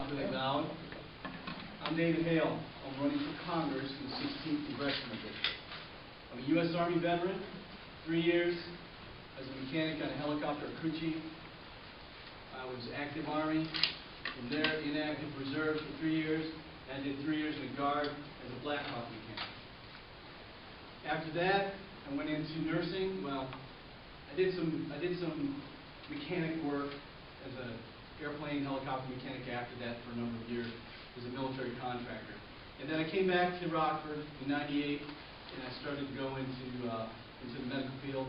Billy Ballard. I'm David Hale. I'm running for Congress in the 16th Congressional District. I'm a U.S. Army veteran, 3 years as a mechanic on a helicopter crew chief. I was active Army, from there inactive reserve for 3 years, and I did 3 years in the Guard as a Black Hawk mechanic. After that, I went into nursing. Well, I did some mechanic work as an airplane helicopter mechanic after that for a number of years as a military contractor. And then I came back to Rockford in '98, and I started to go into the medical field.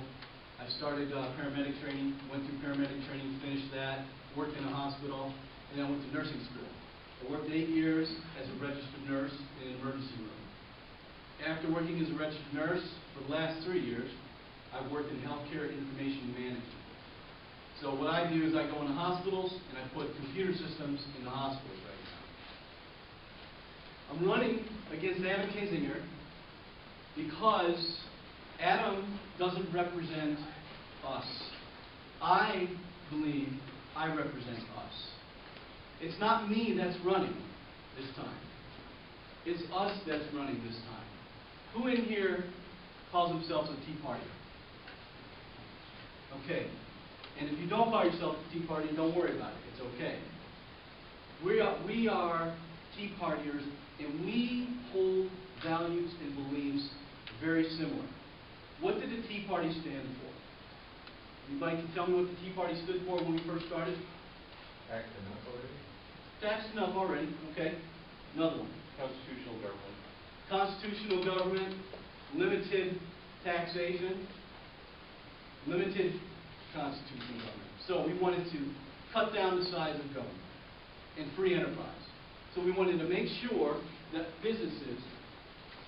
I started paramedic training, went through paramedic training, finished that, worked in a hospital, and then I went to nursing school. I worked 8 years as a registered nurse in an emergency room. After working as a registered nurse for the last 3 years, I've worked in healthcare information management. So what I do is I go into hospitals and I put computer systems in the hospitals right now. I'm running against Adam Kinzinger because Adam doesn't represent us. I believe I represent us. It's not me that's running this time. It's us that's running this time. Who in here calls themselves a Tea Partier? Okay. And if you don't call yourself a Tea Partier, don't worry about it. It's okay. We are Tea Partiers, and we hold values and beliefs very similar. What did the Tea Party stand for? Anybody can tell me what the Tea Party stood for when we first started? Tax enough already? Tax enough already. Okay. Another one. Constitutional government. Constitutional government, limited taxation, limited constitutional government. So we wanted to cut down the size of government and free enterprise. So we wanted to make sure that businesses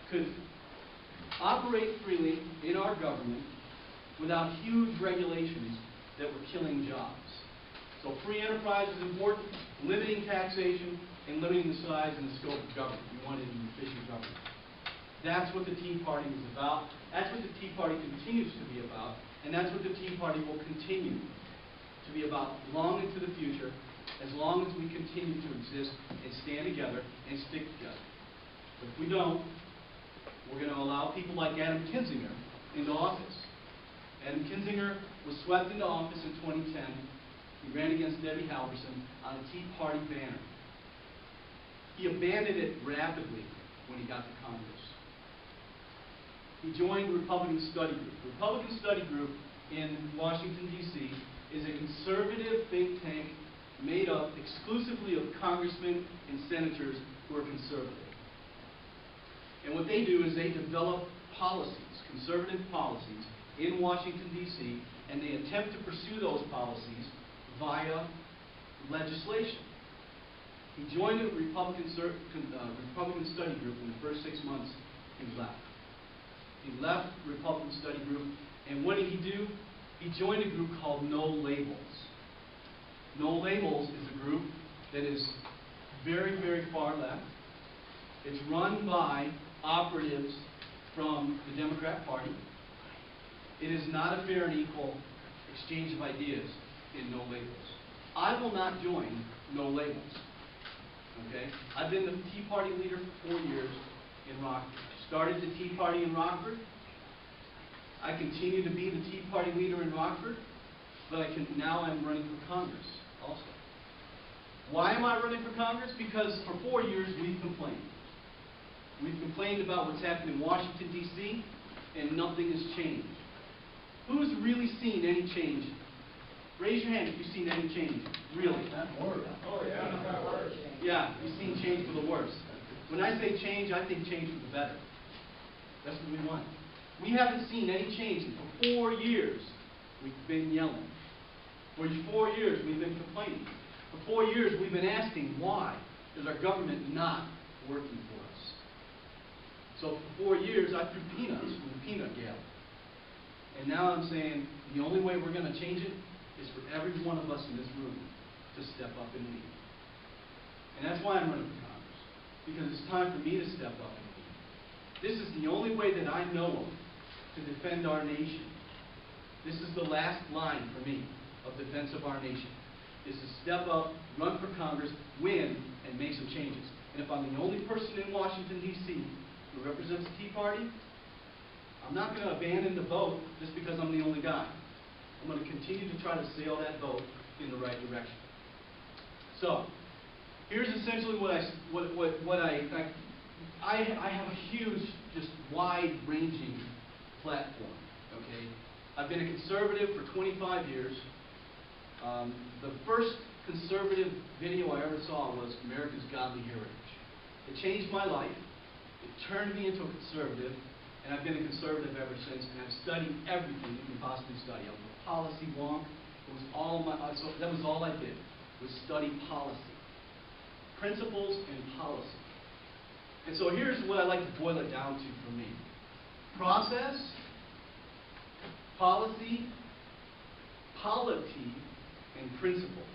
could operate freely in our government without huge regulations that were killing jobs. So free enterprise is important, limiting taxation, and limiting the size and the scope of government. We wanted an efficient government. That's what the Tea Party was about. That's what the Tea Party continues to be about. And that's what the Tea Party will continue to be about long into the future, as long as we continue to exist and stand together and stick together. But if we don't, we're going to allow people like Adam Kinzinger into office. Adam Kinzinger was swept into office in 2010. He ran against Debbie Halverson on a Tea Party banner. He abandoned it rapidly when he got to Congress. He joined the Republican Study Group. The Republican Study Group in Washington, D.C. is a conservative think tank made up exclusively of congressmen and senators who are conservative. And what they do is they develop policies, conservative policies, in Washington, D.C., and they attempt to pursue those policies via legislation. He joined the Republican Study Group in the first 6 months he left. He left the Republican Study Group, and what did he do? He joined a group called No Labels. No Labels is a group that is very, very far left. It's run by operatives from the Democrat Party. It is not a fair and equal exchange of ideas in No Labels. I will not join No Labels. Okay? I've been the Tea Party leader for 4 years in Rockford. Started the Tea Party in Rockford. I continue to be the Tea Party leader in Rockford, but now I'm running for Congress also. Why am I running for Congress? Because for 4 years we've complained. We've complained about what's happened in Washington, D.C., and nothing has changed. Who's really seen any change? Raise your hand if you've seen any change. Really? Oh, yeah. Yeah, you've seen change for the worse. When I say change, I think change for the better. That's what we want. We haven't seen any change. And for 4 years, we've been yelling. For 4 years, we've been complaining. For 4 years, we've been asking, why is our government not working for us? So for 4 years, I threw peanuts from the peanut gallery. And now I'm saying the only way we're going to change it is for every one of us in this room to step up and lead. And that's why I'm running for Congress. Because it's time for me to step up and lead. This is the only way that I know of to defend our nation. This is the last line for me of defense of our nation. is to step up, run for Congress, win, and make some changes. And if I'm the only person in Washington, D.C. who represents the Tea Party, I'm not going to abandon the boat just because I'm the only guy. I'm going to continue to try to sail that boat in the right direction. So, here's essentially what I have a huge, just wide-ranging platform. Okay, I've been a conservative for 25 years. The first conservative video I ever saw was America's Godly Heritage. It changed my life. It turned me into a conservative, and I've been a conservative ever since. And I've studied everything you can possibly study. I was a policy wonk. It was all so that was all I did, was study policy, principles and policy. And so here's what I like to boil it down to for me: process, policy, polity, and principles.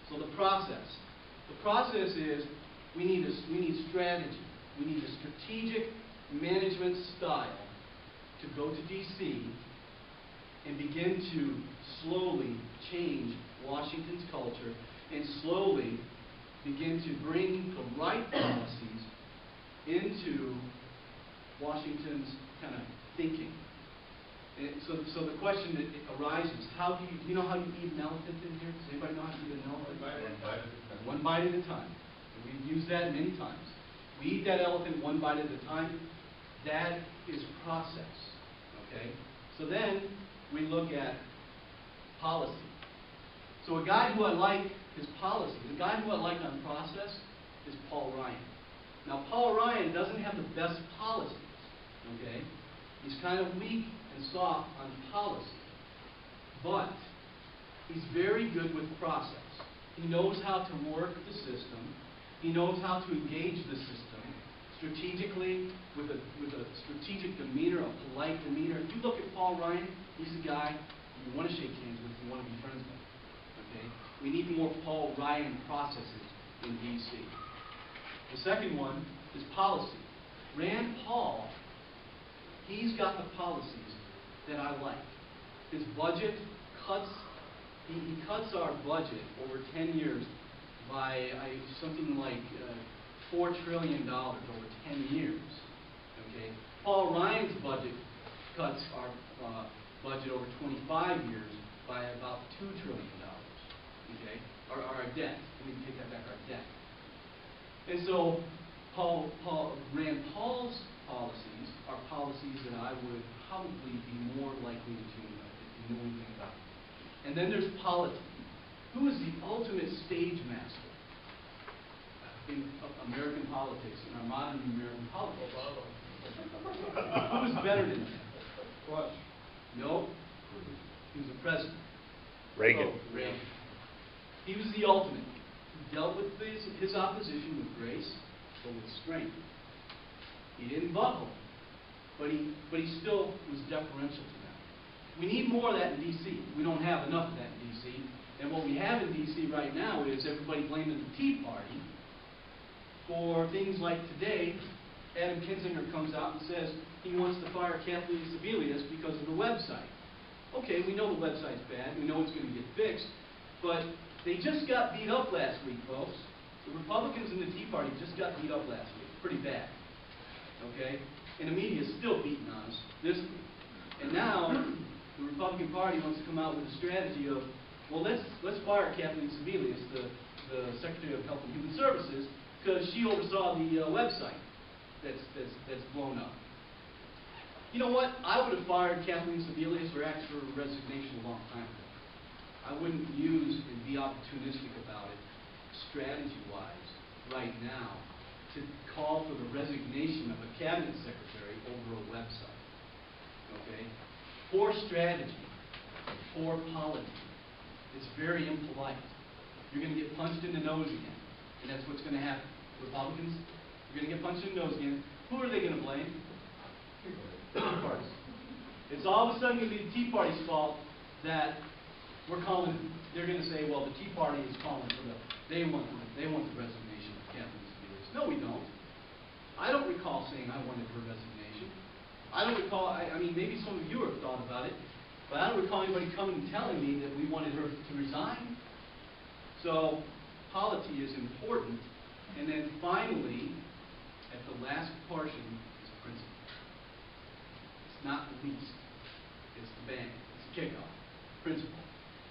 So the process. The process is we need strategy. We need a strategic management style to go to D.C. and begin to slowly change Washington's culture and slowly begin to bring the right policies into Washington's kind of thinking. And so the question that arises: how do you know how you eat an elephant in here? Does anybody know how to eat an elephant? One bite at a time. And we've used that many times. We eat that elephant one bite at a time. That is process. Okay? So then we look at policy. So a guy who I like his policy, the guy who I like on process is Paul Ryan. Now Paul Ryan doesn't have the best policies. Okay? He's kind of weak and soft on policy. But he's very good with process. He knows how to work the system. He knows how to engage the system strategically, with a strategic demeanor, a polite demeanor. If you look at Paul Ryan, he's a guy you want to shake hands with, you want to be friends with. Okay? We need more Paul Ryan processes in D.C. The second one is policy. Rand Paul, he's got the policies that I like. His budget cuts, he cuts our budget over 10 years by something like $4 trillion over 10 years. Okay? Paul Ryan's budget cuts our budget over 25 years by about $2 trillion. Okay? Our debt. We can take that back, our debt. And so Rand Paul's policies are policies that I would probably be more likely to know anything about. And then there's polity. Who is the ultimate stage master in American politics, in our modern American politics? Who is better than him? Bush. No. He was the president. Reagan. Oh, Reagan. He was the ultimate. He dealt with his opposition with grace, but with strength. He didn't buckle, but he still was deferential to them. We need more of that in D.C. We don't have enough of that in D.C. And what we have in D.C. right now is everybody blaming the Tea Party for things like today. Adam Kinzinger comes out and says he wants to fire Kathleen Sebelius because of the website. Okay, we know the website's bad. We know it's going to get fixed. But they just got beat up last week, folks. The Republicans and the Tea Party just got beat up last week. Pretty bad. Okay? And the media is still beating on us this week. And now the Republican Party wants to come out with a strategy of, well, let's fire Kathleen Sebelius, the Secretary of Health and Human Services, because she oversaw the website that's blown up. You know what? I would have fired Kathleen Sebelius or asked for resignation a long time ago. I wouldn't use and be opportunistic about it, strategy-wise, right now, to call for the resignation of a cabinet secretary over a website. Okay? Poor strategy, poor polity. It's very impolite. You're going to get punched in the nose again. And that's what's going to happen. Republicans, you're going to get punched in the nose again. Who are they going to blame? Tea Party. It's all of a sudden going to be the Tea Party's fault that they're going to say, well, the Tea Party is calling for they want the resignation of Kathleen Sebelius. No, we don't. I don't recall saying I wanted her resignation. I don't recall, I mean, maybe some of you have thought about it, but I don't recall anybody coming and telling me that we wanted her to resign. So polity is important. And then finally, at the last portion, is principle. It's not the least. It's the bang. It's the kickoff. Principle.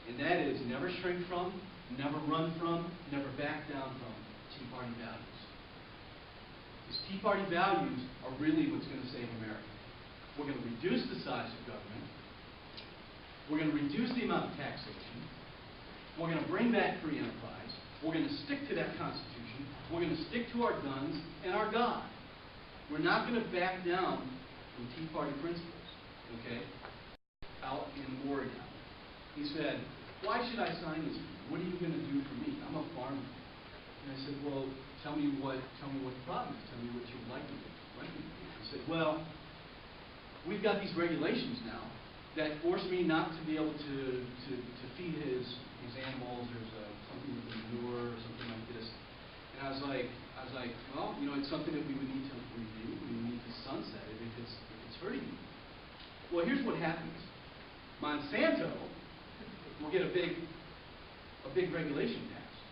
And that is never shrink from, never run from, never back down from Tea Party values. These Tea Party values are really what's going to save America. We're going to reduce the size of government. We're going to reduce the amount of taxation. We're going to bring back free enterprise. We're going to stick to that Constitution. We're going to stick to our guns and our God. We're not going to back down from Tea Party principles. Okay? Out in Oregon, he said, "Why should I sign this? What are you going to do for me? I'm a farmer." And I said, "Well, tell me what the problem is. Tell me what you'd like me to do." He said, "Well, we've got these regulations now that force me not to be able to feed his animals. There's something with the manure or something like this." And I was like, well, it's something that we would need to review. We would need to sunset it if it's hurting you. Well, here's what happens. Monsanto will get a big regulation passed.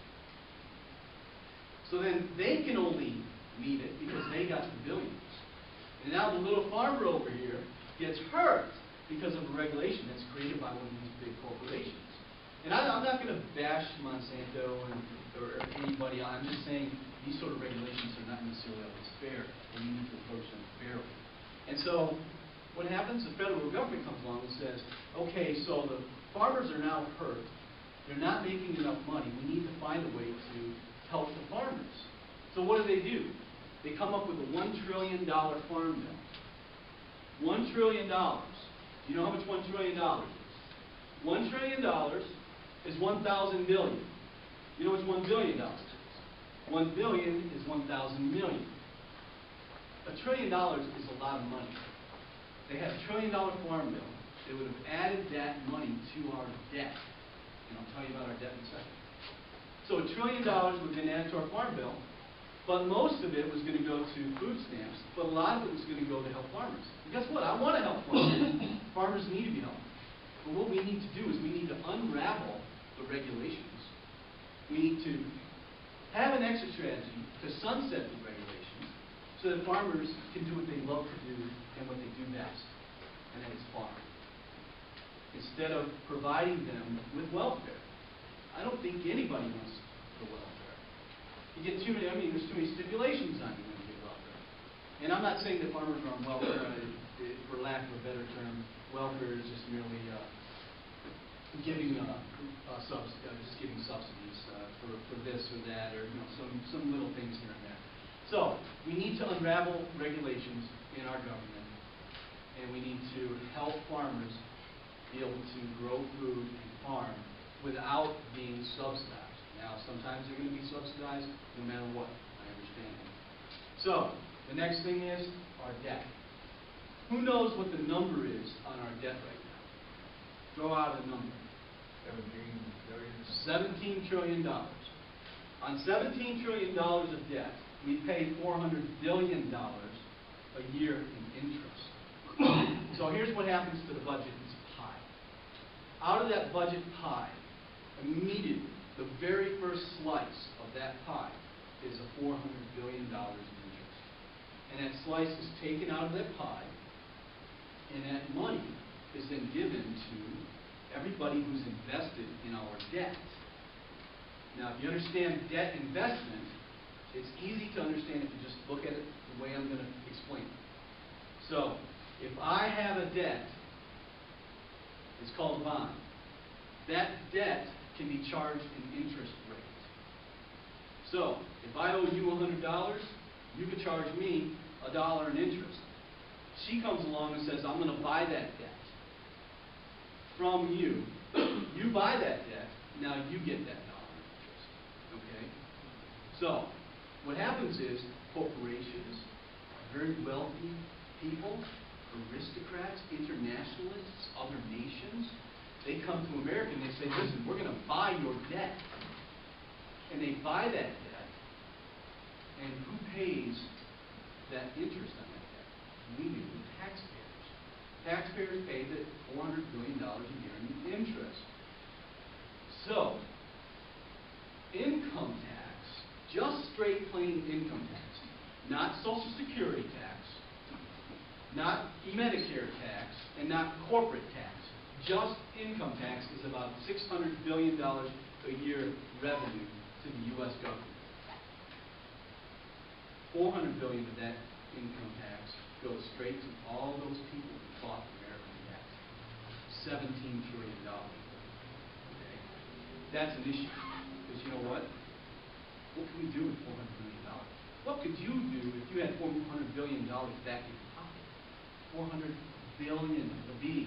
So then they can only meet it because they got the billions. And now the little farmer over here gets hurt because of a regulation that's created by one of these big corporations. And I'm not going to bash Monsanto or anybody. I'm just saying these sort of regulations are not necessarily always fair, and you need to approach them fairly. And so what happens? The federal government comes along and says, okay, so the farmers are now hurt. They're not making enough money. We need to find a way to help the farmers. So what do? They come up with a $1 trillion farm bill. $1 trillion. Do you know how much $1 trillion is? $1 trillion is 1,000 billion. You know what's $1 billion is? 1 billion is 1,000 million. $1 trillion is a lot of money. They had $1 trillion farm bill. They would have added that money to our debt. And I'll tell you about our debt in a second. So $1 trillion would have been added to our farm bill, but most of it was going to go to food stamps, but a lot of it was going to go to help farmers. And guess what? I want to help farmers. Farmers need to be helped. But what we need to do is we need to unravel the regulations. We need to have an exit strategy to sunset the regulations so that farmers can do what they love to do and what they do best, and that is farm. Instead of providing them with welfare. I don't think anybody wants the welfare. You get too many, there's too many stipulations on you when you get welfare. And I'm not saying that farmers are on welfare, for lack of a better term. Welfare is just merely giving just giving subsidies for this or that, or some little things here and there. So we need to unravel regulations in our government, and we need to help farmers be able to grow food and farm without being subsidized. Now, sometimes they're going to be subsidized no matter what. I understand that. So the next thing is our debt. Who knows what the number is on our debt right now? Throw out a number. 17 trillion dollars. On $17 trillion of debt, we pay $400 billion a year in interest. So here's what happens to the budget. It's a pie. Out of that budget pie, immediately, the very first slice of that pie is a $400 billion in interest. And that slice is taken out of that pie, and that money is then given to everybody who's invested in our debt. Now, if you understand debt investment, it's easy to understand if you just look at it the way I'm going to explain it. So, if I have a debt, it's called a bond. That debt can be charged an interest rate. So, if I owe you $100, you could charge me $1 in interest. She comes along and says, I'm going to buy that debt from you. You buy that debt, now you get that $1 in interest. Okay? So, what happens is corporations, very wealthy people, aristocrats, internationalists, other nations, they come to America and they say, listen, we're going to buy your debt. And they buy that debt. And who pays that interest on that debt? We do, the taxpayers. Taxpayers pay the $400 billion a year in interest. So, income tax, just straight plain income tax, not Social Security tax, not Medicare tax, and not corporate tax. Just income tax is about $600 billion a year revenue to the U.S. government. $400 billion of that income tax goes straight to all those people who fought the American tax. $17 trillion. Okay? That's an issue. Because you know what? What can we do with $400 billion? What could you do if you had $400 billion back in your pocket? $400 billion of the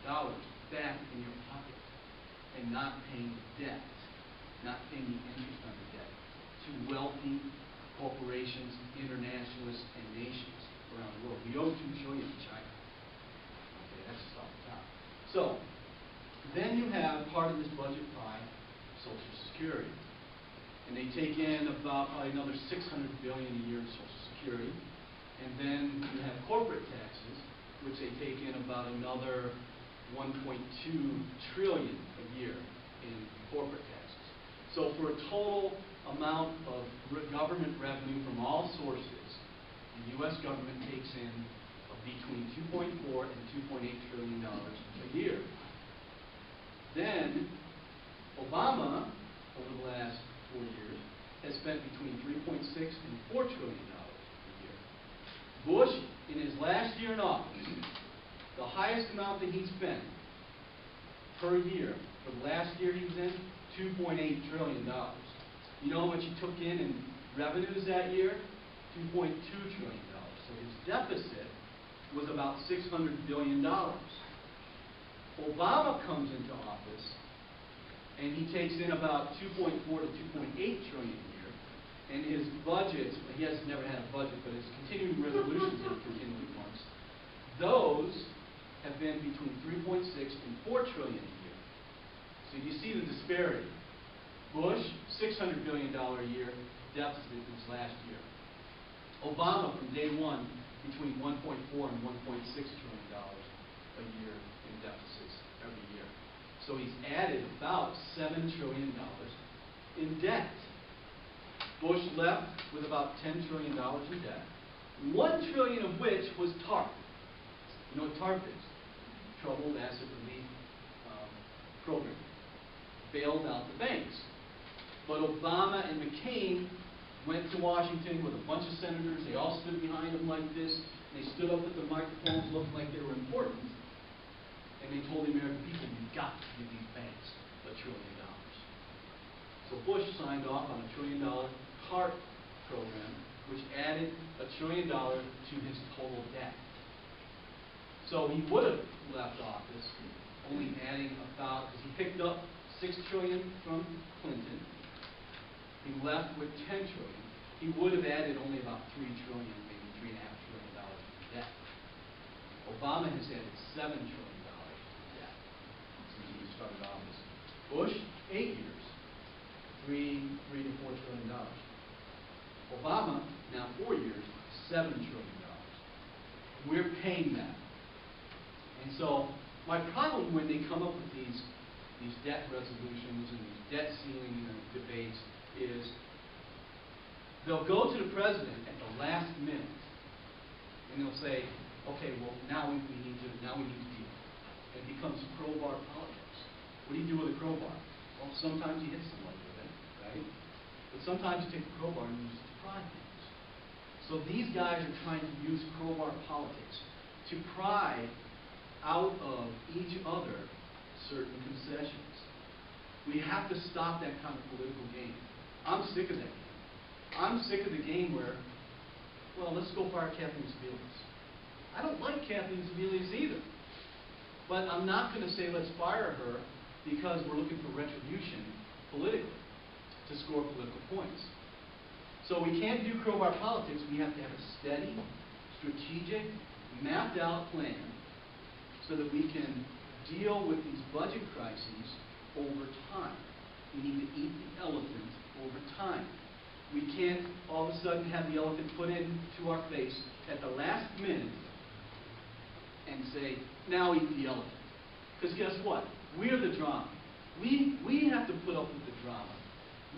dollars back in your pocket and not paying debt, not paying the interest on the debt to wealthy corporations, internationalists, and nations around the world. We owe $2 trillion to China. Okay, that's just off the top. So, then you have part of this budget pie, Social Security. And they take in about probably another $600 billion a year in Social Security. And then you have corporate taxes, which they take in about another $1.2 trillion a year in corporate taxes. So for a total amount of government revenue from all sources, the U.S. government takes in between $2.4 and $2.8 trillion a year. Then Obama, over the last 4 years, has spent between $3.6 and $4 trillion a year. Bush, in his last year in office, the highest amount that he spent per year, for the last year he was in, $2.8 trillion. You know how much he took in revenues that year? $2.2 trillion. So his deficit was about $600 billion. Obama comes into office, and he takes in about $2.4 to $2.8 trillion a year. And his budgets, he has never had a budget, but his continuing resolutions that he continually wants, those have been between $3.6 and $4 trillion a year. So you see the disparity. Bush, $600 billion a year deficit this last year. Obama, from day one, between $1.4 and $1.6 trillion a year in deficits every year. So he's added about $7 trillion in debt. Bush left with about $10 trillion in debt, $1 trillion of which was TARP. You know what TARP is? Troubled Asset Relief Program. Bailed out the banks. But Obama and McCain went to Washington with a bunch of senators. They all stood behind him like this. And they stood up with the microphones, looked like they were important. And they told the American people, you've got to give these banks $1 trillion. So Bush signed off on $1 trillion TARP program, which added $1 trillion to his total debt. So he would have left office only adding about, because he picked up $6 trillion from Clinton. He left with $10 trillion. He would have added only about $3 trillion, maybe $3.5 trillion in debt. Obama has added $7 trillion in debt since he started office. Bush, 8 years, $3 to $4 trillion. Obama, now 4 years, $7 trillion. We're paying that. And so my problem when they come up with these debt resolutions and these debt ceiling debates is they'll go to the president at the last minute and they'll say, okay, well now we need to deal. And it becomes crowbar politics. What do you do with a crowbar? Well, sometimes you hit somebody with it, right? But sometimes you take the crowbar and use it to pry things. So these guys are trying to use crowbar politics to pry out of each other certain concessions. We have to stop that kind of political game. I'm sick of that game. I'm sick of the game where, well, let's go fire Kathleen Sebelius. I don't like Kathleen Sebelius either. But I'm not going to say let's fire her because we're looking for retribution politically to score political points. So we can't do crowbar politics. We have to have a steady, strategic, mapped out plan so that we can deal with these budget crises over time. We need to eat the elephant over time. We can't all of a sudden have the elephant put into our face at the last minute and say, now eat the elephant. Because guess what? We're the drama. We have to put up with the drama.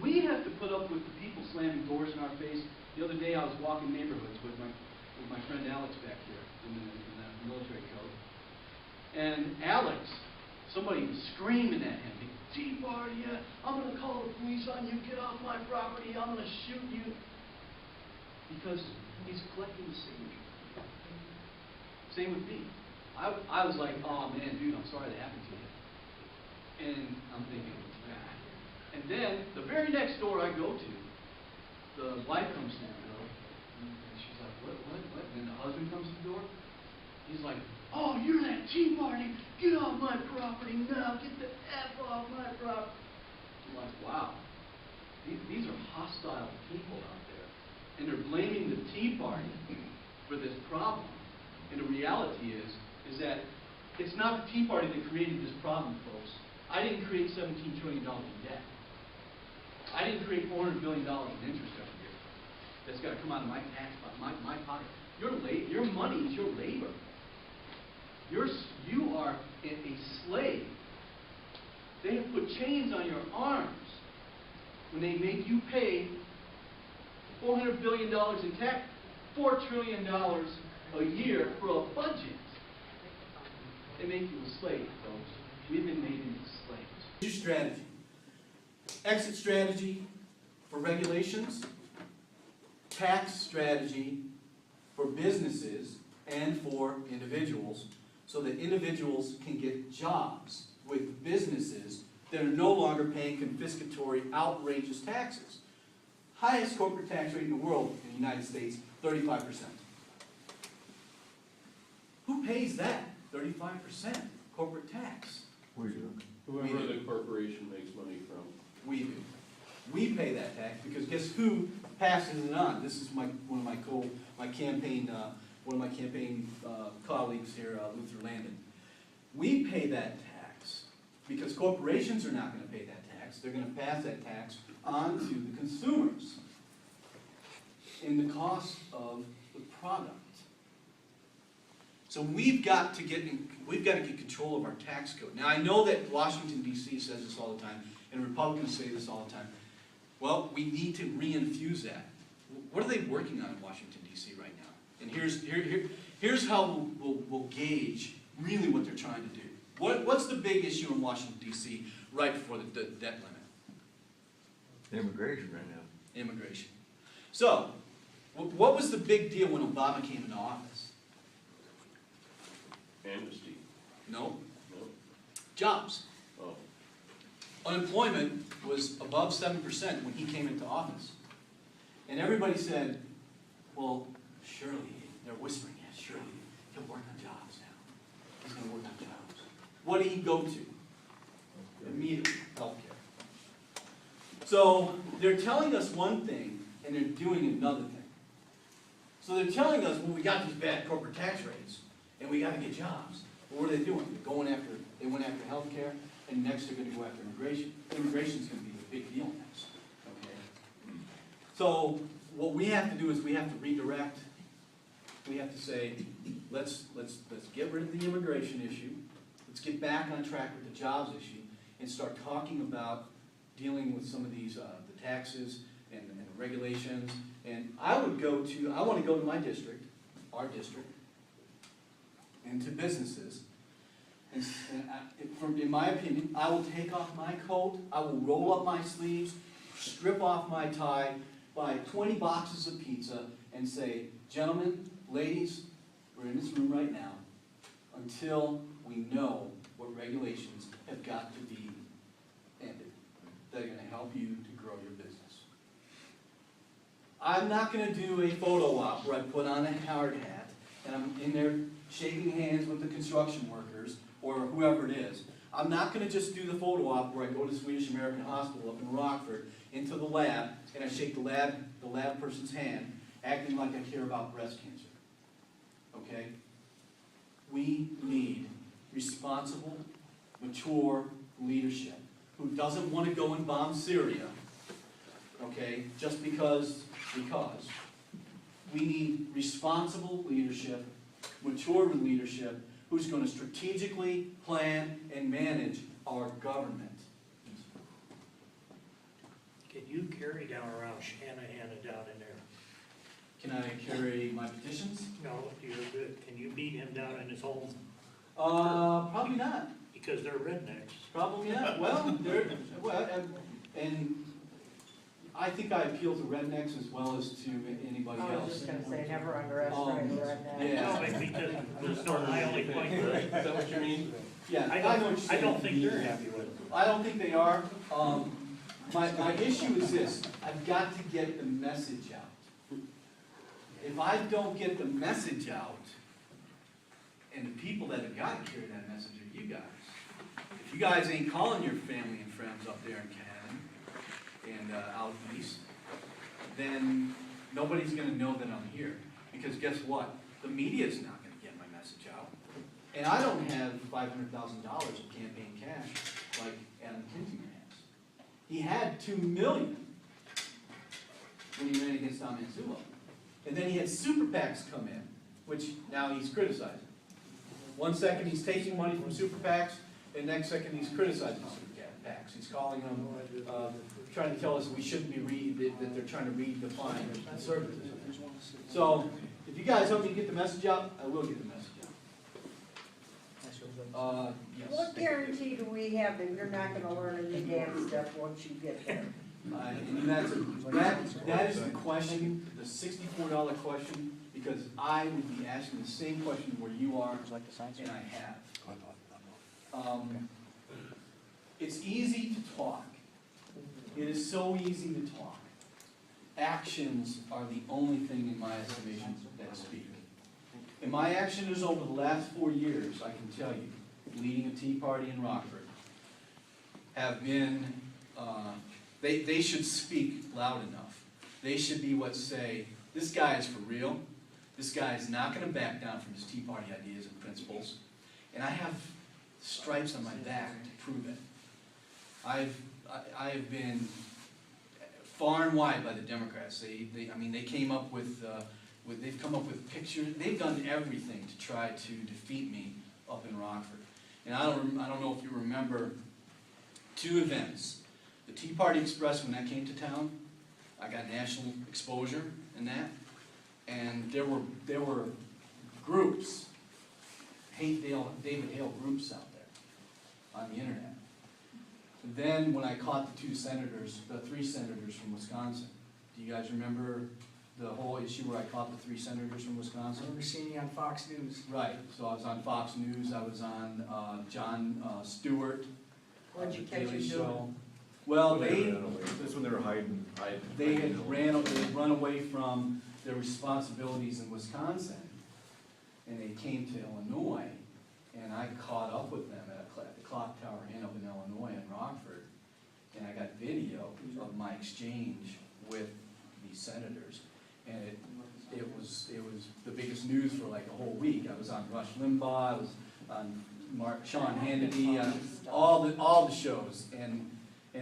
We have to put up with the people slamming doors in our face. The other day I was walking neighborhoods with my friend Alex back here in the military coat. And Alex, somebody was screaming at him, "Tea Party, I'm going to call the police on you, get off my property, I'm going to shoot you." Because he's collecting the signature. Same with me. I was like, "Oh man, dude, I'm sorry that happened to you." And I'm thinking, ah. And then, the very next door I go to, the wife comes to the door, and she's like, what? And the husband comes to the door. He's like, "Oh, you're that Tea Party. Get off my property now. Get the F off my property." I'm like, wow. These are hostile people out there. And they're blaming the Tea Party for this problem. And the reality is that it's not the Tea Party that created this problem, folks. I didn't create $17 trillion in debt. I didn't create $400 billion in interest every year. That's got to come out of my tax, my pocket. Your money is your labor. You are a slave. They have put chains on your arms when they make you pay $400 billion in tax, $4 trillion a year for a budget. They make you a slave, folks. We've been made into slaves. Your strategy. Exit strategy for regulations, tax strategy for businesses and for individuals, so that individuals can get jobs with businesses that are no longer paying confiscatory, outrageous taxes. Highest corporate tax rate in the world in the United States, 35%. Who pays that? 35% corporate tax. We do. Whoever the corporation makes money from. We do. We pay that tax because guess who passes it on? This is one of my campaign colleagues here, Luther Landon. We pay that tax because corporations are not going to pay that tax. They're going to pass that tax on to the consumers in the cost of the product. So we've got to get control of our tax code. Now I know that Washington D.C. says this all the time, and Republicans say this all the time. Well, we need to reinfuse that. What are they working on in Washington D.C. right now? And here's how we'll gauge really what they're trying to do. What's the big issue in Washington D.C. right before the debt limit? Immigration right now. Immigration. So, what was the big deal when Obama came into office? Amnesty. No. No. Jobs. Oh. Unemployment was above 7% when he came into office. And everybody said, well, surely, they're whispering, yeah, surely, he'll work on jobs now. He's going to work on jobs. What did he go to? Immediately, healthcare. So, they're telling us one thing, and they're doing another thing. So they're telling us, well, we got these bad corporate tax rates, and we got to get jobs. But what are they doing? They went after healthcare, and next they're going to go after immigration. Immigration is going to be the big deal next. Okay. So what we have to do is we have to redirect. We have to say, let's get rid of the immigration issue. Let's get back on track with the jobs issue, and start talking about dealing with some of these the taxes and the regulations. And I want to go to my district, our district, and to businesses. And in my opinion, I will take off my coat, I will roll up my sleeves, strip off my tie, buy 20 boxes of pizza, and say, gentlemen, ladies, we're in this room right now until we know what regulations have got to be ended that are going to help you to grow your business. I'm not going to do a photo op where I put on a hard hat and I'm in there shaking hands with the construction workers or whoever it is. I'm not going to just do the photo op where I go to Swedish American Hospital up in Rockford into the lab and I shake the lab person's hand acting like I care about breast cancer. Okay? We need responsible, mature leadership who doesn't want to go and bomb Syria, okay, just because. We need responsible leadership, mature leadership, who's going to strategically plan and manage our government. Can you carry down around Shanahan down in there? Can I carry my petitions? No, you're good. Can you beat him down in his home? Probably not. Because they're rednecks. Probably not. Well, and I think I appeal to rednecks as well as to anybody I was else. just gonna say, never underestimate the redneck. Yeah. No, because, no, my only point Is was, that what you mean? Yeah, I know what you're don't saying. think they're happy with it. I don't think they are. My issue is this, I've got to get the message out. If I don't get the message out, and the people that have got to carry that message are you guys. If you guys ain't calling your family and friends up there in Canada and out east, then nobody's gonna know that I'm here. Because guess what? The media's not gonna get my message out. And I don't have $500,000 of campaign cash like Adam Kinzinger has. He had $2 million when he ran against Tom Manzullo. And then he had super PACs come in, which now he's criticizing. One second he's taking money from super PACs, and next second he's criticizing super PACs. He's calling them, trying to tell us we shouldn't be that they're trying to redefine conservatism. So, if you guys help me get the message out, I will get the message out. Yes. What guarantee do we have that you're not gonna learn a new dance step once you get there? And that is the question, the $64 question, because I would be asking the same question where you are, and I have. It's easy to talk. It is so easy to talk. Actions are the only thing in my estimation that speak. And my actions over the last 4 years, I can tell you, leading a Tea Party in Rockford, have been, they should speak loud enough. They should be what say, this guy is for real. This guy is not going to back down from his Tea Party ideas and principles. And I have stripes on my back to prove it. I have been far and wide by the Democrats. They came up with, they've come up with pictures. They've done everything to try to defeat me up in Rockford. And I don't know if you remember 2 events. The Tea Party Express, when that came to town, I got national exposure in that. And there were groups, David Hale groups out there on the internet. And then when I caught the 3 senators from Wisconsin, do you guys remember the whole issue where I caught the 3 senators from Wisconsin? I remember seeing you on Fox News. Right, so I was on Fox News, I was on Jon Stewart. What'd you the catch Daily him Show. doing? Well, That's when they were hiding. they had run away from their responsibilities in Wisconsin, and they came to Illinois, and I caught up with them at the Clock Tower Inn up in Illinois in Rockford, and I got video of my exchange with these senators, and it was the biggest news for like a whole week. I was on Rush Limbaugh, I was on Sean Hannity, all the shows, and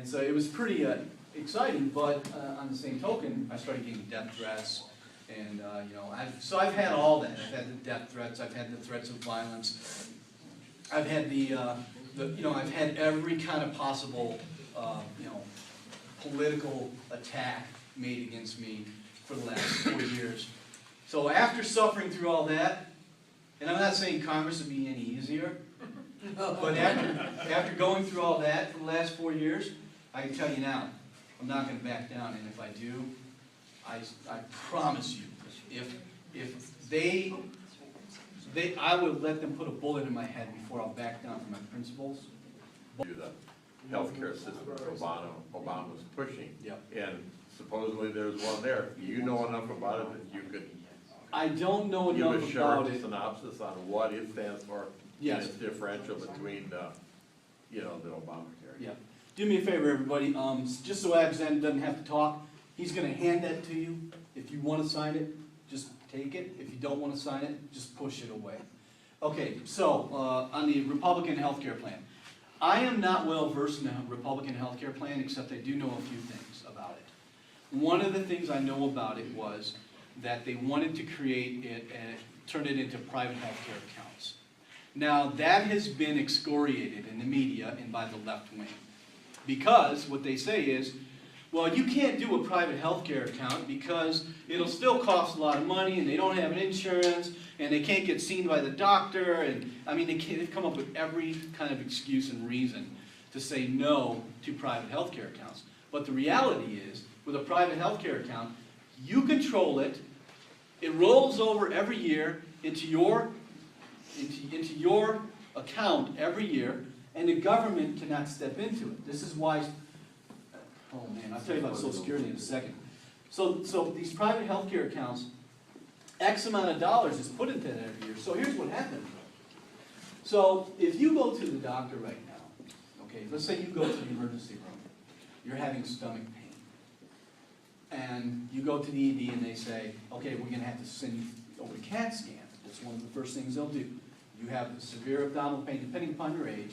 so it was pretty exciting. But on the same token, I started getting death threats, and I've had all that. I've had the death threats. I've had the threats of violence. I've had I've had every kind of possible political attack made against me for the last 4 years. So after suffering through all that, and I'm not saying Congress would be any easier, but after going through all that for the last 4 years, I can tell you now, I'm not going to back down. And if I do, I promise you, if I would let them put a bullet in my head before I'll back down from my principles. The healthcare system Obama was pushing. Yep. And supposedly there's one there. You know enough about it that you could I don't know give a enough short about it. synopsis on what it stands for. Yes. And its differential between the Obamacare. Yeah. Do me a favor, everybody. Just so Abzen doesn't have to talk, he's going to hand that to you. If you want to sign it, just take it. If you don't want to sign it, just push it away. Okay, so on the Republican health care plan. I am not well versed in the Republican health care plan, except I do know a few things about it. One of the things I know about it was that they wanted to create it and turn it into private health care accounts. Now, that has been excoriated in the media and by the left wing. Because what they say is, well, you can't do a private healthcare account because it'll still cost a lot of money, and they don't have insurance, and they can't get seen by the doctor, and, I mean, they've come up with every kind of excuse and reason to say no to private healthcare accounts. But the reality is, with a private healthcare account, you control it, it rolls over every year into your account every year, and the government cannot step into it. This is why, oh man, I'll tell you about Social Security in a second. So these private healthcare accounts, X amount of dollars is put into that every year. So here's what happens. So if you go to the doctor right now, okay, let's say you go to the emergency room, you're having stomach pain. And you go to the ED and they say, okay, we're gonna have to send you over a CAT scan. That's one of the first things they'll do. You have severe abdominal pain, depending upon your age,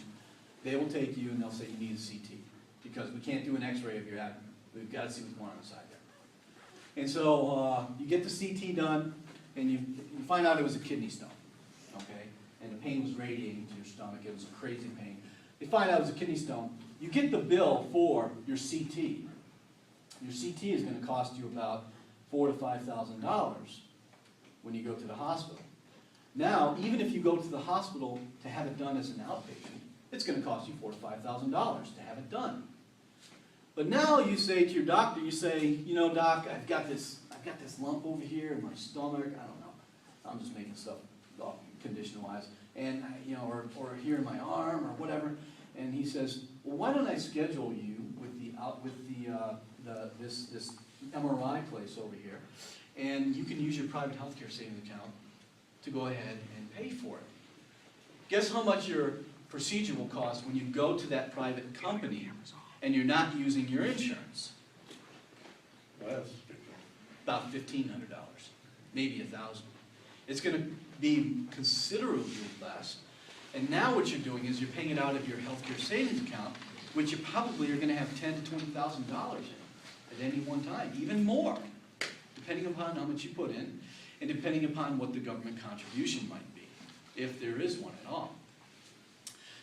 they will take you and they'll say you need a CT. Because we can't do an x-ray of your abdomen. We've got to see what's going on inside there. And so you get the CT done and you find out it was a kidney stone, okay? And the pain was radiating to your stomach, it was a crazy pain. They find out it was a kidney stone. You get the bill for your CT. Your CT is going to cost you about $4,000 to $5,000 when you go to the hospital. Now, even if you go to the hospital to have it done as an outpatient, it's going to cost you $4,000 to $5,000 to have it done. But now you say to your doctor, you say, you know, doc, I've got this lump over here in my stomach. I don't know. I'm just making stuff up condition-wise, and you know, or here in my arm or whatever. And he says, well, why don't I schedule you with this MRI place over here, and you can use your private healthcare savings account to go ahead and pay for it. Guess how much your procedure will cost when you go to that private company and you're not using your insurance? About $1,500, maybe $1,000. It's going to be considerably less. And now what you're doing is you're paying it out of your healthcare savings account, which you probably are going to have $10,000 to $20,000 in at any one time, even more, depending upon how much you put in, and depending upon what the government contribution might be, if there is one at all.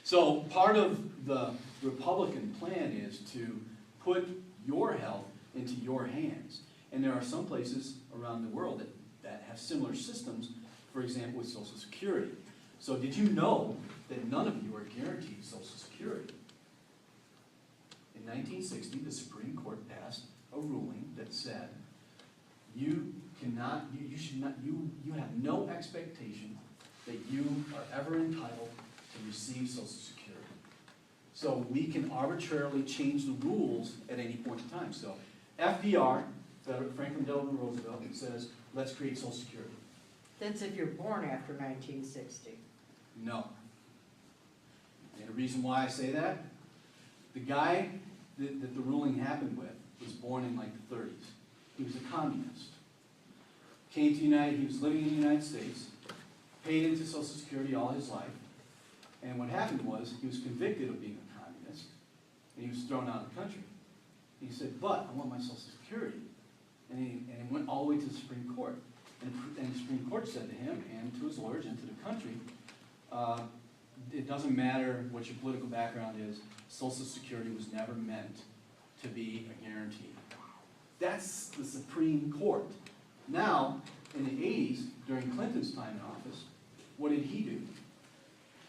So part of the Republican plan is to put your health into your hands. And there are some places around the world that have similar systems, for example, with Social Security. So did you know that none of you are guaranteed Social Security? In 1960, the Supreme Court passed a ruling that said you have no expectation that you are ever entitled to receive Social Security. So we can arbitrarily change the rules at any point in time. So FDR, Franklin Delano Roosevelt, says, let's create Social Security. That's if you're born after 1960. No. And the reason why I say that, the guy that the ruling happened with was born in like the 30s. He was a communist. Came to he was living in the United States, paid into Social Security all his life, and what happened was he was convicted of being a communist, and he was thrown out of the country. He said, but I want my Social Security. And he went all the way to the Supreme Court. And the Supreme Court said to him and to his lawyers and to the country, it doesn't matter what your political background is, Social Security was never meant to be a guarantee. That's the Supreme Court. Now, in the 80s, during Clinton's time in office, what did he do?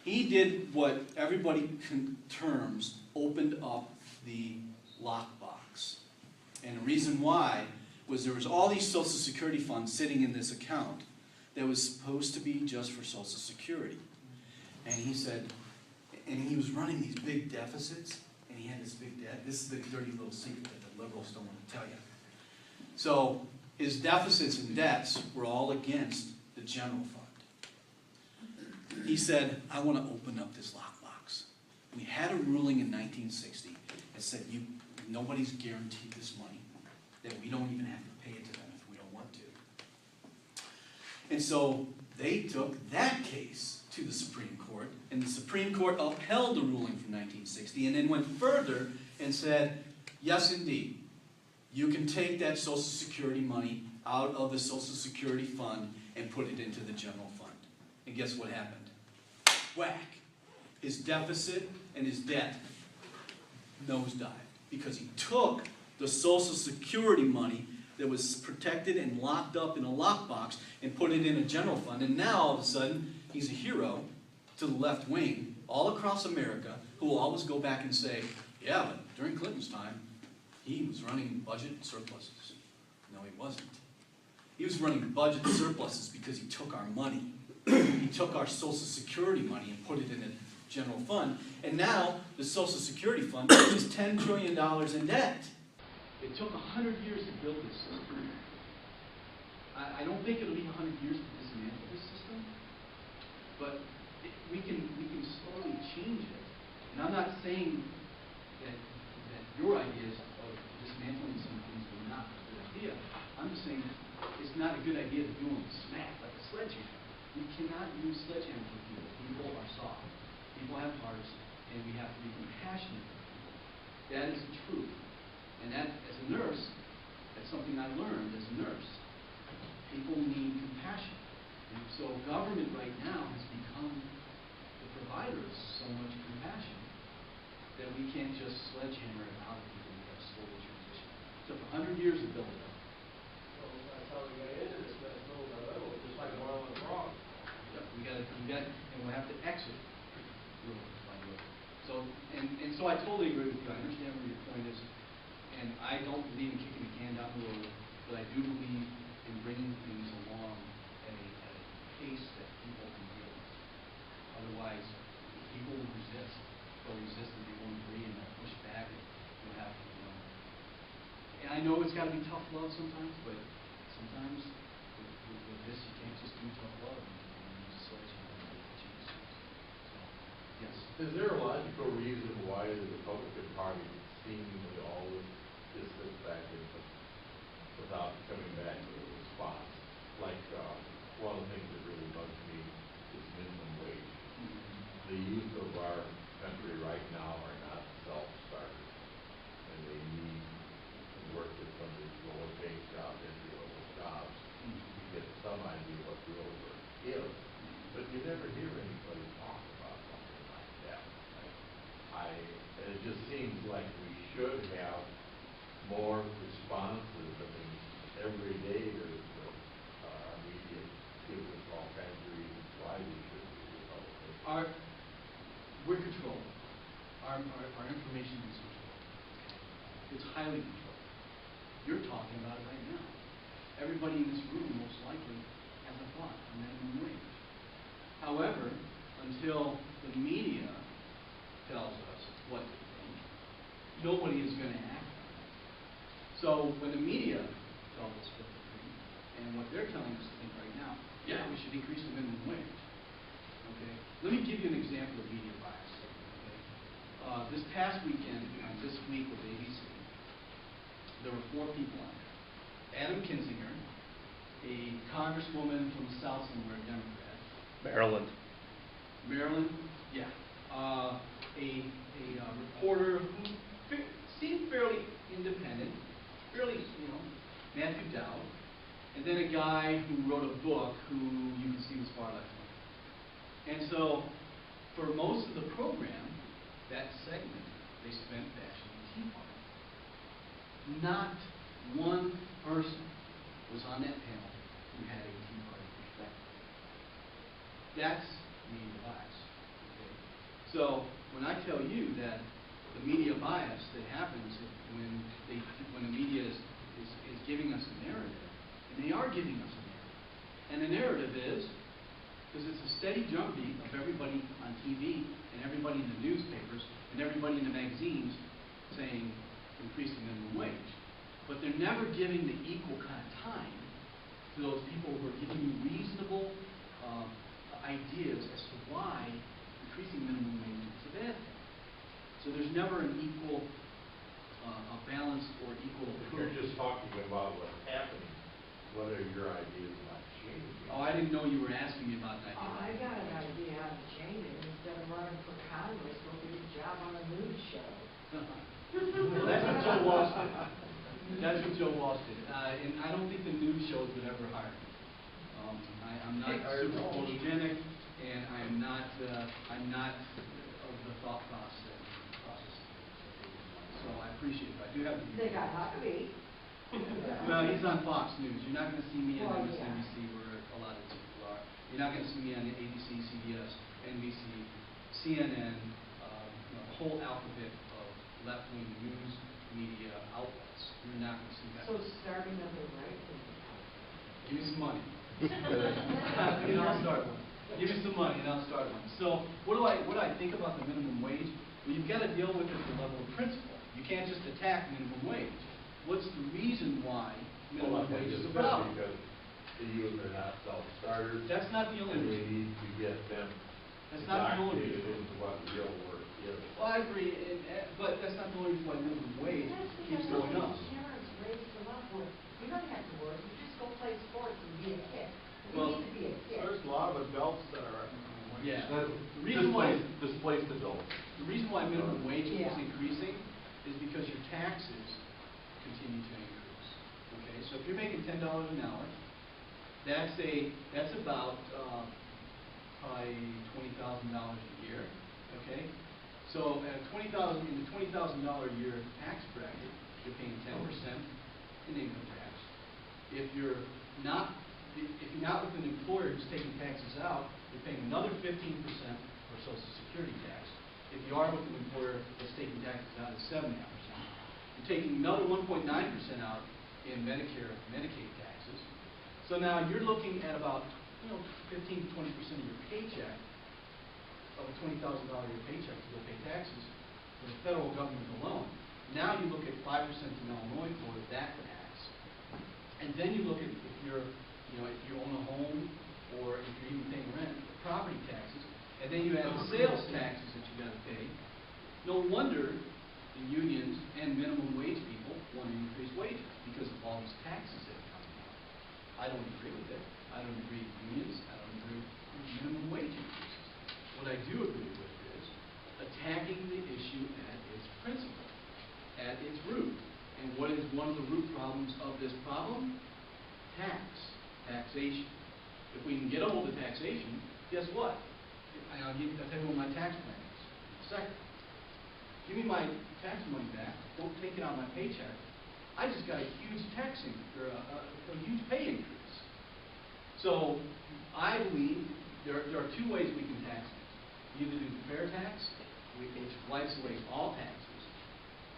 He did what everybody terms opened up the lockbox. And the reason why was there was all these Social Security funds sitting in this account that was supposed to be just for Social Security. And he said, and he was running these big deficits, and he had this big debt. This is the dirty little secret that the liberals don't want to tell you. So his deficits and debts were all against the general fund. He said, I want to open up this lockbox. We had a ruling in 1960 that said nobody's guaranteed this money, that we don't even have to pay it to them if we don't want to. And so they took that case to the Supreme Court, and the Supreme Court upheld the ruling from 1960 and then went further and said, yes, indeed, you can take that Social Security money out of the Social Security fund and put it into the general fund. And guess what happened? Whack. His deficit and his debt nosedived because he took the Social Security money that was protected and locked up in a lockbox and put it in a general fund. And now, all of a sudden, he's a hero to the left wing all across America who will always go back and say, yeah, but during Clinton's time, he was running budget surpluses. No, he wasn't. He was running budget surpluses because he took our money. He took our Social Security money and put it in a general fund. And now, the Social Security fund is $10 trillion in debt. It took 100 years to build this system. I don't think it'll be 100 years to dismantle this system, but we can slowly change it. And I'm not saying that your ideas of dismantling some things are not a good idea. I'm just saying it's not a good idea to do them smack like a sledgehammer. We cannot use sledgehammer for people. People are soft. People have hearts, and we have to be compassionate. That is the truth. And that, as a nurse, that's something I learned as a nurse. People need compassion. And so government right now has become the provider of so much compassion that we can't just sledgehammer it out of people. We have to slowly transition. It took 100 years to build it up. Well, that's how we got into this mess little by little, just like oil and rock. Yep, and we'll have to exit little by little. So, and so I totally agree with you. I understand where your point is. And I don't believe in kicking the can down the road, but I do believe in bringing things along at a pace that people can deal with. Otherwise, people will resist. They'll resist and they won't agree and they'll push back. And you'll have, And I know it's got to be tough love sometimes, but sometimes with this, you can't just do tough love and use sledgehammer to change things. So, yes. Is there a logical reason why the Republican Party seemingly always just sits back and without coming back with a response? Like, one of the things that really bugs me is minimum wage. The youth of our country right now are not self-starters, and they need to work at some of these lower paid jobs, entry-level jobs, to get some idea what real work is. But you never hear anybody talk about something like that. And it just seems like we should have more responses. I mean, every day there's our media gives us all kinds of reasons why we should be Republican. We're controlled. Our information is controlled. It's highly controlled. You're talking about it right now. Everybody in this room most likely has a thought on minimum wage. However, until the media tells us what to think, nobody is going to act on it. So when the media tells us what to think, and what they're telling us to think right now, yeah, we should increase the minimum wage. Okay? Let me give you an example of media bias. Okay? This past weekend, this week with ABC, there were 4 people on there. Adam Kinzinger, a congresswoman from the South somewhere, Democrat. Maryland, yeah. A reporter who seemed fairly independent, fairly, Matthew Dowd. And then a guy who wrote a book who you can see was far left wing. And so, for most of the program, that segment, they spent bashing the Tea Party. Not one person was on that panel who had a Tea Party perspective. That's media bias. Okay? So, when I tell you that the media bias that happens when the media is giving us a narrative, and they are giving us a narrative, and the narrative is, because it's a steady drumbeat of everybody on TV, and everybody in the newspapers, and everybody in the magazines saying increase the minimum wage. But they're never giving the equal kind of time to those people who are giving you reasonable ideas as to why increasing minimum wage is a bad thing. So there's never an equal a balance or equal If approach. you're just talking about what's happening, what are your ideas about changing? Oh, I didn't know you were asking me about that. Oh, I got an idea how to change it. Instead of running for Congress, go get a job on a news show. Well, that's what Joe Walsh did. That's what Joe Walsh did. And I don't think the news shows would ever hire me. I'm not super photogenic, and I'm not of the thought process. so I appreciate it. I do have the. They got Huckabee. Well, he's on Fox News. You're not gonna see me on Well, yeah. MSNBC where a lot of these people are. You're not gonna see me on ABC, CBS, NBC, CNN, the whole alphabet of left-wing news media outlets. You're not gonna see that. So starting of the right. Give me some money. And I'll start one. Give me some money and I'll start one. So what do I think about the minimum wage? Well, you've got to deal with it at the level of principle. You can't just attack minimum wage. What's the reason why minimum wage is a problem? Because the youth are not self-starters. That's not the only And we reason. need to get them That's not the only indoctrinated reason. into what real work is. Well, I agree, but that's not the only reason why minimum wage keeps going up. Parents raised them up with, you don't have to work, you just go play sports and be a kid. You Well, need to be a kid. There's a lot of adults that are. Yeah. That The reason why, displaced adults. the reason why minimum wage keeps Yeah. increasing is because your taxes continue to increase. Okay, so if you're making $10 an hour, that's about probably $20,000 a year. Okay, so at in the $20,000 a year tax bracket, you're paying 10% in income tax. If you're not with an employer who's taking taxes out, you're paying another 15% for Social Security tax. If you are with an employer that's taking taxes out, it's 7.5%. You're taking another 1.9% out in Medicare and Medicaid taxes. So now you're looking at about 15 to 20% of your paycheck, of a $20,000 a year paycheck to go pay taxes for the federal government alone. Now you look at 5% in Illinois for that tax, and then you look at if you own a home or if you're even paying rent, property taxes, and then you add the sales taxes that you got to pay. No wonder the unions and minimum wage people want to increase wages because of all these taxes that are coming out. I don't agree with it. I don't agree with unions. I don't agree with minimum wage increases. What I do agree with is attacking the issue at its principle, at its root. And what is one of the root problems of this problem? Taxation. If we can get a hold of taxation, guess what? I'll tell you what my tax plan is. Second, give me my tax money back. Don't take it out of my paycheck. I just got a huge a huge pay increase. So I believe there are two ways we can tax things. We either do the fair tax, which wipes away all taxes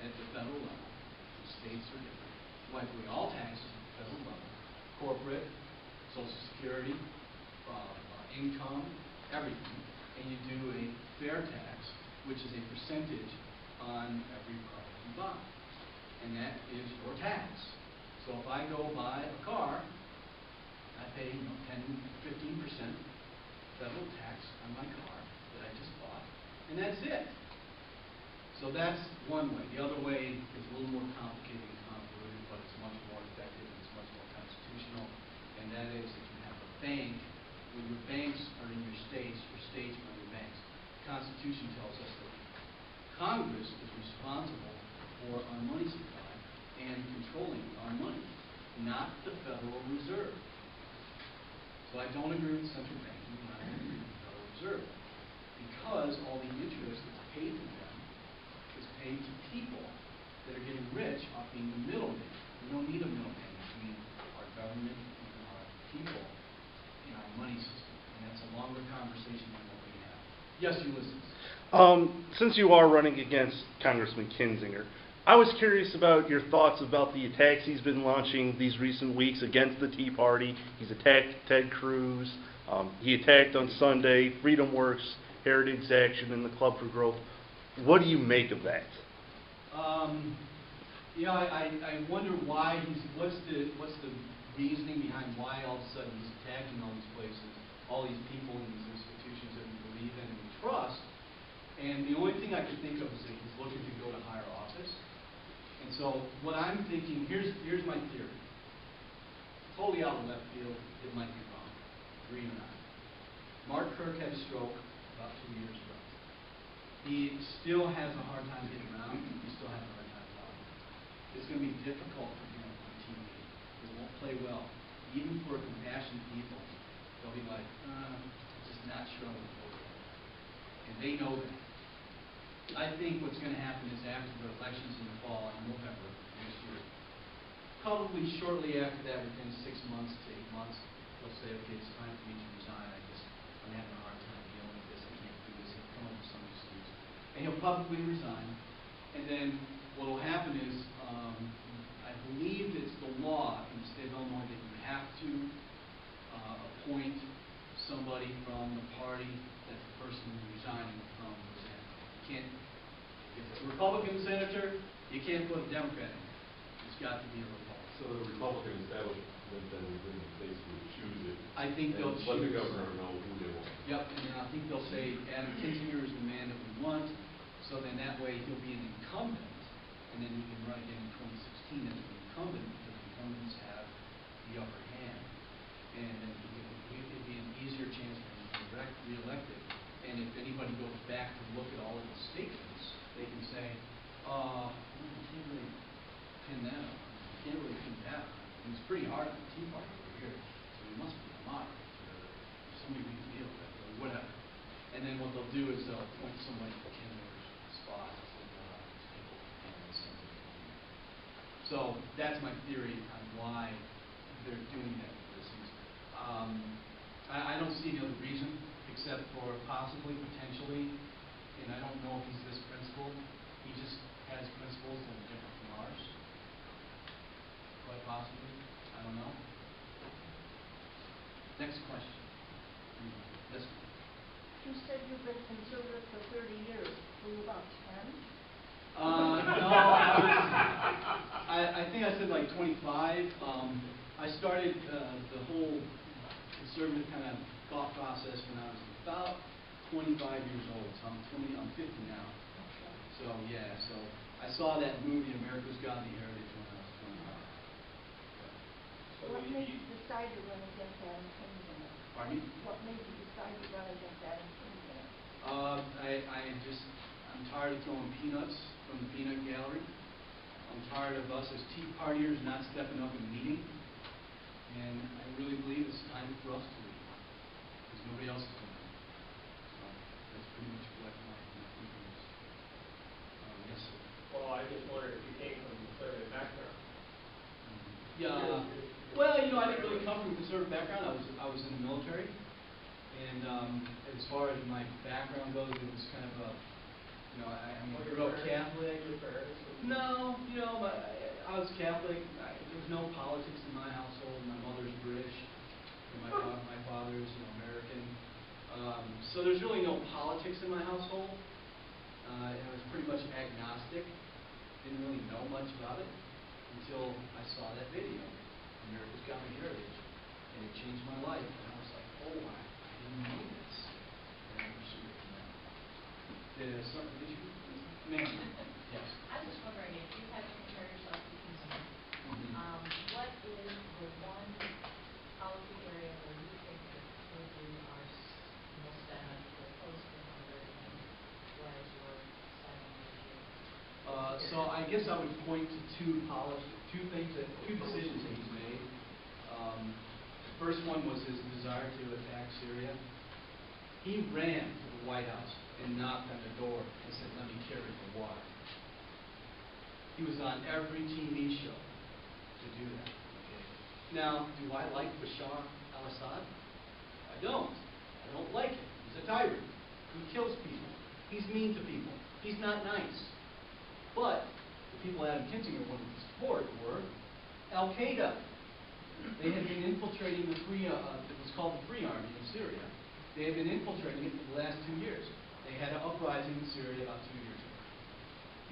at the federal level. The states are different. Wipe away all taxes at the federal level. Corporate, Social Security, income, everything. And you do a fair tax, which is a percentage on every product you buy. And that is your tax. So if I go buy a car, I pay 10, 15% federal tax on my car that I just bought, and that's it. So that's one way. The other way is a little more complicated and convoluted, but it's much more effective and it's much more constitutional, and that is if you have a bank, when your banks are in your states are your banks. The Constitution tells us that Congress is responsible for our money supply and controlling our money, not the Federal Reserve. So I don't agree with central banking, and I don't agree with the Federal Reserve, because all the interest that's paid to them is paid to people that are getting rich off being the middleman. We don't need a middleman between our government and our people in our money system, and that's a longer conversation than what we have. Yes, Ulysses. Since you are running against Congressman Kinzinger, I was curious about your thoughts about the attacks he's been launching these recent weeks against the Tea Party. He's attacked Ted Cruz. He attacked on Sunday Freedom Works, Heritage Action, and the Club for Growth. What do you make of that? I wonder why what's the reasoning behind why all of a sudden he's attacking all these places, all these people and these institutions that we believe in and we trust. And the only thing I could think of is that he's looking to go to higher office. And so what I'm thinking, here's my theory. Totally out of left field, it might be wrong. Agree or not. Mark Kirk had a stroke about 2 years ago. He still has a hard time getting around. He still has a hard time talking. It's going to be difficult for him on TV. It won't play well. Even for compassionate people, they'll be like, just not sure I'm going to vote for him. And they know that. I think what's gonna happen is after the elections in the fall, in November this year, probably shortly after that, within 6 months to 8 months, they'll say, okay, it's time for me to resign. I'm having a hard time dealing with this. I can't do this. He'll come up with some excuse. And he'll probably resign. And then what will happen is, I believe it's the law in the state of Illinois that you have to appoint somebody from the party that the person resigning from was in. You can't, if it's a Republican senator, you can't put a Democrat in there. It's got to be a Republican. So the Republican establishment then basically choose it. I think they'll and let the choose- governor know who they want. Yep, and then I think they'll say Adam Kinzinger is the man that we want, so then that way he'll be an incumbent, and then he can run again in 2016 as an incumbent, because incumbents have the upper hand. And then it'd be an easier chance for him to be reelected. And if anybody goes back to look at all of the statements, they can say, well, you can't really pin that on. You can't really pin that on. It was pretty hard on the Tea Party over here, so he must be a moderate, or somebody we can deal with, or whatever. And then what they'll do is they'll appoint somebody to Kinzinger's spot. So that's my theory on why they're doing that for this reason. I don't see any other reason except for possibly, potentially, and I don't know if he's this principal. He just has principles that are different from ours. Quite possibly. I don't know. Next question. This one. You said you've been conservative for 30 years. Were you about 10? No, I think I said like 25. I started the whole conservative kind of thought process when I was about 25 years old. So I'm 50 now. So yeah, so I saw that movie America's Got the Heritage when I was 25. What made you decide to run against Adam Kinzinger? Pardon me? What made you decide to run against Adam Kinzinger? I'm tired of throwing peanuts from the peanut gallery. I'm tired of us as Tea Partiers not stepping up and leading. And I really believe it's time for us to lead. Because nobody else is going to. So that's pretty much what my thinking is. Yes, sir. Well, I just wondered if you came from a conservative background. Yeah. Well, you know, I didn't really come from a conservative background. I was in the military. And as far as my background goes, it was kind of a, you know, I grew up Catholic. Your parents? No, you know, I was Catholic. There was no politics in my household. My mother's British, and my father's, you know, American. So there's really no politics in my household. I was pretty much agnostic. Didn't really know much about it until I saw that video, America's Got My Heritage, and it changed my life. And I was like, oh, I didn't know this. And I pursued it from there. Did you? Ma'am? Yes. I was just wondering if you had to compare yourself to Kinzinger, what is the one policy area where you think that you are most opposed to another, and what is your silent issue? So I guess I would point to two decisions that he's made. The first one was his desire to attack Syria. He ran to the White House and knocked on the door and said, "Let me carry the water." He was on every TV show to do that. Okay. Now, do I like Bashar al-Assad? I don't. I don't like him. He's a tyrant. He kills people. He's mean to people. He's not nice. But the people Adam Kinzinger wanted to support were Al-Qaeda. They had been infiltrating it was called the Free Army in Syria. They had been infiltrating it for the last 2 years. They had an uprising in Syria about 2 years ago.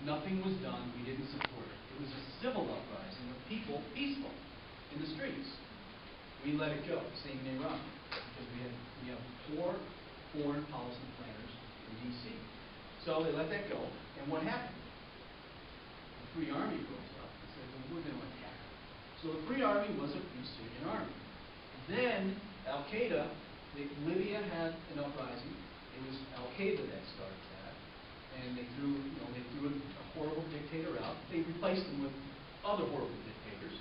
Nothing was done. We didn't support it. It was a civil uprising of people, peaceful, in the streets. We let it go. Same in Iran, because we have poor foreign policy planners in D.C. So they let that go. And what happened? The Free Army rose up and said, well, we're going to attack. So the Free Army was a Free Syrian army. Then Al-Qaeda, Libya had an uprising. It was Al-Qaeda that started that. And they threw a horrible dictator out. They replaced him with other horrible dictators.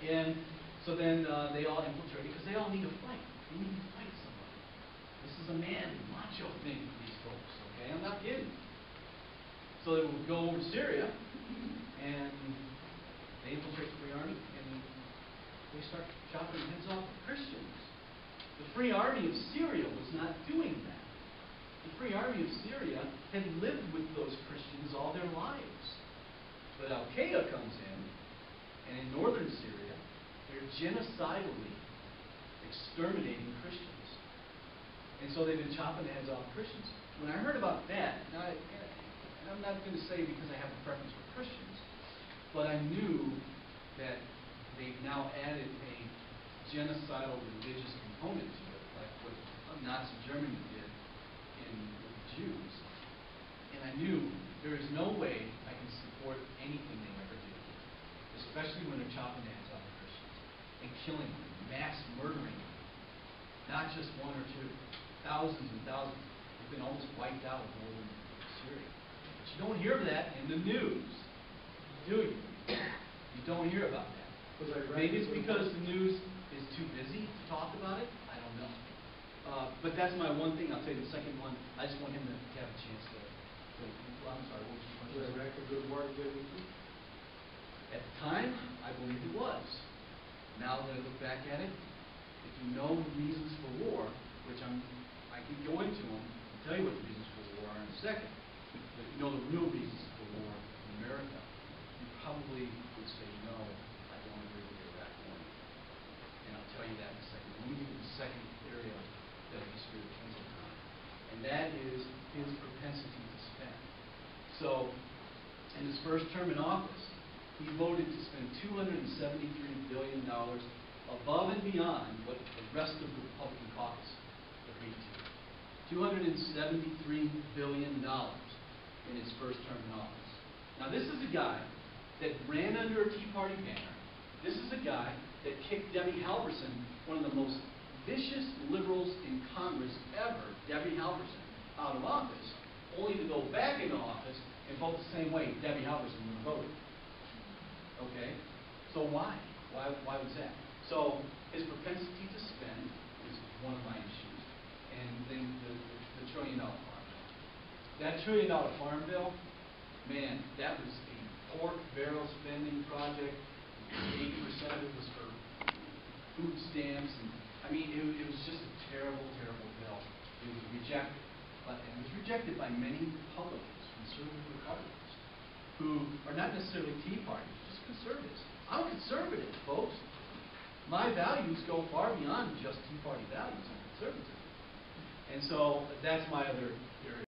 And so then they all infiltrated because they all need to fight. They need to fight somebody. This is a man macho thing for these folks, okay? I'm not kidding. So they would go over to Syria, and they infiltrate the Free Army, and they start chopping the heads off of Christians. The Free Army of Syria was not doing that. The Free Army of Syria had lived with those Christians all their lives. But Al-Qaeda comes in, and in northern Syria, they're genocidally exterminating Christians. And so they've been chopping the heads off Christians. When I heard about that, and I'm not going to say because I have a preference for Christians, but I knew that they've now added a genocidal religious component to it, like what Nazi Germany did with the Jews. And I knew there is no way I can support anything they ever do, especially when they're chopping the heads off of Christians and killing them, mass murdering them. Not just one or two, thousands and thousands. They've been almost wiped out of northern Syria. But you don't hear that in the news, do you? You don't hear about that. Maybe it's because the news is too busy to talk about it. I don't know. But that's my one thing. I'll tell you the second one. I just want him to have a chance to I'm sorry, what was your question? Was Iraq a good war to get into? At the time, I believe it was. Now that I look back at it, if you know the reasons for war, which I can go into them and tell you what the reasons for war are in a second, but if you know the real reasons for war in America, you probably would say, no, I don't agree with the Iraq war. And I'll tell you that in a second. Let me give you the second area that I disagree with Kinsey on, and that is his propensity to spend. So, in his first term in office, he voted to spend $273 billion above and beyond what the rest of the Republican caucus agreed to. $273 billion in his first term in office. Now, this is a guy that ran under a Tea Party banner. This is a guy that kicked Debbie Halverson, one of the most vicious liberals in Congress ever, Debbie Halverson, out of office, only to go back into office and vote the same way Debbie Halverson would have voted. Okay? So why? Why was that? So his propensity to spend is one of my issues. And then the $1 trillion farm bill. That $1 trillion farm bill, man, that was a pork barrel spending project. 80% of it was for food stamps. And I mean, it was just a terrible, terrible bill. It was rejected. But it was rejected by many Republicans, conservative Republicans, who are not necessarily Tea Party, just conservatives. I'm a conservative, folks. My values go far beyond just Tea Party values. I'm conservative. And so that's my other area.